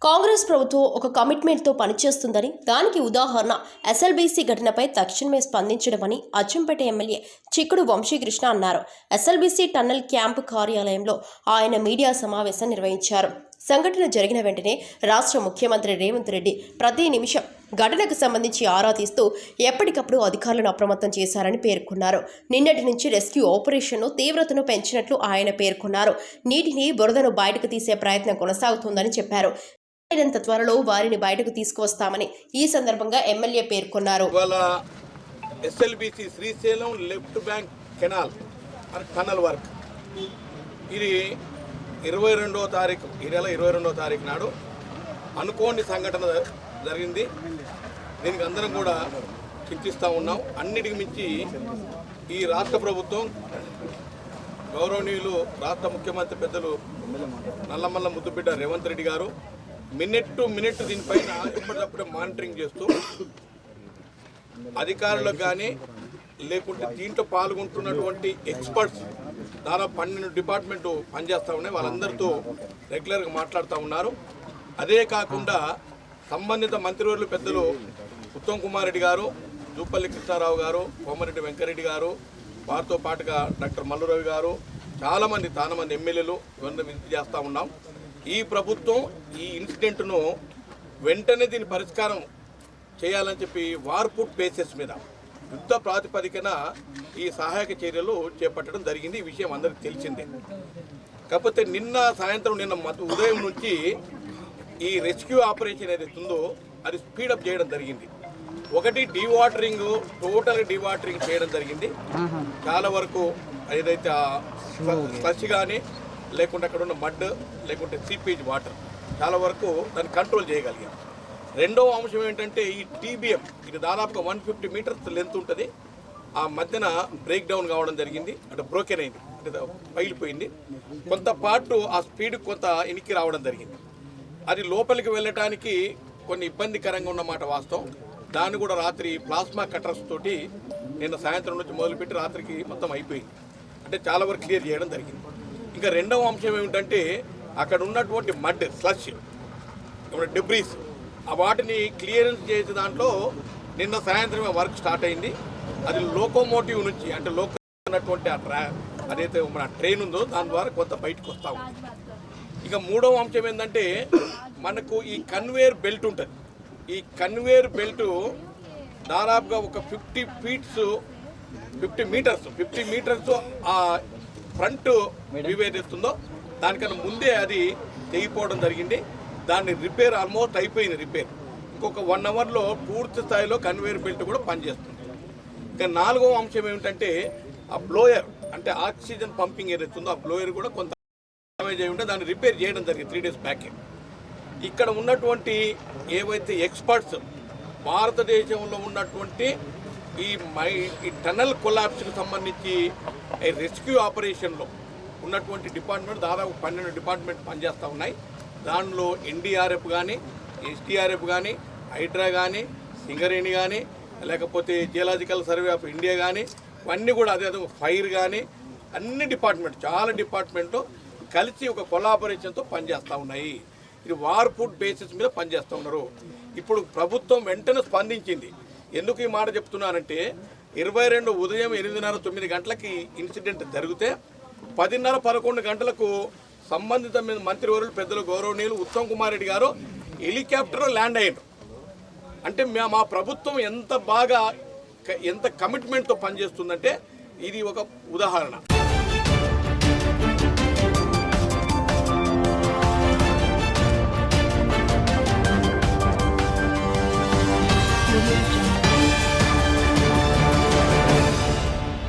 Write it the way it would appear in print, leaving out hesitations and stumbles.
కాంగ్రెస్ ప్రభుత్వం ఒక కమిట్మెంట్తో పనిచేస్తుందని, దానికి ఉదాహరణ ఎస్ఎల్బీసీ ఘటనపై తక్షణమే స్పందించడమని అచ్చంపేట ఎమ్మెల్యే చిక్కుడు వంశీకృష్ణ అన్నారు. ఎస్ఎల్బీసీ టన్నెల్ క్యాంపు కార్యాలయంలో ఆయన మీడియా సమావేశం నిర్వహించారు. సంఘటన జరిగిన వెంటనే రాష్ట్ర ముఖ్యమంత్రి రేవంత్ రెడ్డి ప్రతి నిమిషం ఘటనకు సంబంధించి ఆరా తీస్తూ ఎప్పటికప్పుడు అధికారులను అప్రమత్తం చేశారని పేర్కొన్నారు. నిన్నటి నుంచి రెస్క్యూ ఆపరేషన్ను తీవ్రతను పెంచినట్లు ఆయన పేర్కొన్నారు. నీటిని బురదను బయటకు తీసే ప్రయత్నం కొనసాగుతోందని చెప్పారు. అయినంత త్వరలో వారిని బయటకు తీసుకువస్తామని ఈ సందర్భంగా ఎమ్మెల్యే పేర్కొన్నారు. SLBC Srisailam left bank canal tunnel work ఇది 22వ తారీఖు ఈ నెల 22వ తారీఖు నాడు అనుకోని సంఘటన జరిగింది. దీనికి అందరం కూడా చింతిస్తూ ఉన్నాం. అన్నిటికి మించి ఈ రాష్ట్ర ప్రభుత్వం గౌరవనీయులు రాష్ట్ర ముఖ్యమంత్రి పెద్దలు నల్లమల్ల ముద్దుబిడ్డ రేవంత్ రెడ్డి గారు మినిట్ టు మినిట్ దీనిపైన ఎప్పటికప్పుడు మానిటరింగ్ చేస్తూ అధికారులకు కానీ లేకుంటే దీంట్లో పాల్గొంటున్నటువంటి ఎక్స్పర్ట్స్ దాదాపు 12 డిపార్ట్మెంటు పనిచేస్తూ ఉన్నాయి. వాళ్ళందరితో రెగ్యులర్గా మాట్లాడుతూ ఉన్నారు. అదే కాకుండా సంబంధిత మంత్రివర్యులు పెద్దలు ఉత్తమ్ కుమార్ రెడ్డి గారు, జూపల్లి కృష్ణారావు గారు, కోమరెడ్డి వెంకరెడ్డి గారు, వారితో పాటుగా డాక్టర్ మల్లురవి గారు, చాలా మంది ఎమ్మెల్యేలు ఇవన్నీ విజిట్ చేస్తూ ఉన్నాం. ఈ ప్రభుత్వం ఈ ఇన్సిడెంట్ను వెంటనే దీని పరిష్కారం చేయాలని చెప్పి వార్పుట్ బేసిస్ మీద యుద్ధ ప్రాతిపదికన ఈ సహాయక చర్యలు చేపట్టడం జరిగింది. ఈ విషయం అందరికీ తెలిసిందే. కాకపోతే నిన్న సాయంత్రం ఉదయం నుంచి ఈ రెస్క్యూ ఆపరేషన్ ఏదైతే ఉందో అది స్పీడప్ చేయడం జరిగింది. ఒకటి డీవాటరింగ్, టోటల్ డీవాటరింగ్ చేయడం జరిగింది. చాలా వరకు ఏదైతే స్లష్ కానీ లేకుంటే అక్కడ ఉన్న మడ్ లేకుంటే సీపేజ్ వాటర్ చాలా వరకు దాన్ని కంట్రోల్ చేయగలిగాం. రెండవ అంశం ఏంటంటే ఈ టీబీఎం ఇది దాదాపుగా 150 మీటర్స్ లెంత్ ఉంటుంది. ఆ మధ్యన బ్రేక్ డౌన్ కావడం జరిగింది, అంటే బ్రోకెన్ అయింది, అంటే పగిలిపోయింది. కొంత పాటు ఆ స్పీడ్ కొంత ఇనికి రావడం జరిగింది. అది లోపలికి వెళ్ళటానికి కొన్ని ఇబ్బందికరంగా ఉన్నమాట వాస్తవం. దాన్ని కూడా రాత్రి ప్లాస్మా కట్టర్స్ తోటి నిన్న సాయంత్రం నుంచి మొదలుపెట్టి రాత్రికి మొత్తం అయిపోయింది. అంటే చాలా వరకు క్లియర్ చేయడం జరిగింది. ఇంకా రెండవ అంశం ఏమిటంటే అక్కడ ఉన్నటువంటి మడ్, స్లష్, డెబ్రీస్ వాటిని క్లియరెన్స్ చేసే దాంట్లో నిన్న సాయంత్రమే వర్క్ స్టార్ట్ అయింది. అది లోకోమోటివ్ నుంచి, అంటే లోకల్ ఉన్నటువంటి అదైతే మన ట్రైన్ ఉందో దాని ద్వారా కొంత బయటకు వస్తూ ఉంది. ఇక మూడవ అంశం ఏంటంటే మనకు ఈ కన్వేయర్ బెల్ట్ ఉంటుంది. ఈ కన్వేయర్ బెల్ట్ దాదాపుగా ఒక 50 మీటర్స్ ఆ ఫ్రంట్ వివేదిస్తుందో దానికన్నా ముందే అది తెగిపోవడం జరిగింది. దాన్ని రిపేర్ ఆల్మోస్ట్ అయిపోయింది. రిపేర్ ఇంకొక 1 అవర్లో పూర్తి స్థాయిలో కన్వేయర్ బెల్ట్ కూడా పనిచేస్తుంది. ఇంకా నాలుగవ అంశం ఏమిటంటే ఆ బ్లోయర్, అంటే ఆక్సిజన్ పంపింగ్ ఏదైతుందో ఆ బ్లోయర్ కూడా కొంత డ్యామేజ్ అయి ఉంటే దాన్ని రిపేర్ చేయడం జరిగింది 3 డేస్ బ్యాకే. ఇక్కడ ఉన్నటువంటి ఏవైతే ఎక్స్పర్ట్స్ భారతదేశంలో ఉన్నటువంటి ఈ టన్నల్ కొలాప్స్కి సంబంధించి రెస్క్యూ ఆపరేషన్లో ఉన్నటువంటి డిపార్ట్మెంట్ దాదాపు 12 డిపార్ట్మెంట్ పనిచేస్తూ ఉన్నాయి. దానిలో ఎన్డీఆర్ఎఫ్ కానీ, ఎస్డీఆర్ఎఫ్ కానీ, హైడ్రా కానీ, సింగరేణి కానీ, లేకపోతే జియోలాజికల్ సర్వే ఆఫ్ ఇండియా కానీ, ఇవన్నీ కూడా అదే ఫైర్ కానీ, అన్ని చాలా డిపార్ట్మెంట్లు కలిసి ఒక కొలాబరేషన్తో పనిచేస్తూ ఉన్నాయి. ఇది వార్పుట్ బేసిస్ మీద పనిచేస్తూ ఉన్నారు. ఇప్పుడు ప్రభుత్వం వెంటనే స్పందించింది. ఎందుకు ఈ మాట చెప్తున్నానంటే 22 ఉదయం 8:30-9 గంటలకి ఇన్సిడెంట్ జరిగితే 10:30-11 గంటలకు సంబంధిత మంత్రివర్యులు పెద్దలు గౌరవనీయులు ఉత్తమ్ కుమార్ రెడ్డి గారు హెలికాప్టర్ ల్యాండ్ అయ్యారు. అంటే మా ప్రభుత్వం ఎంత కమిట్మెంట్తో పనిచేస్తుందంటే ఇది ఒక ఉదాహరణ.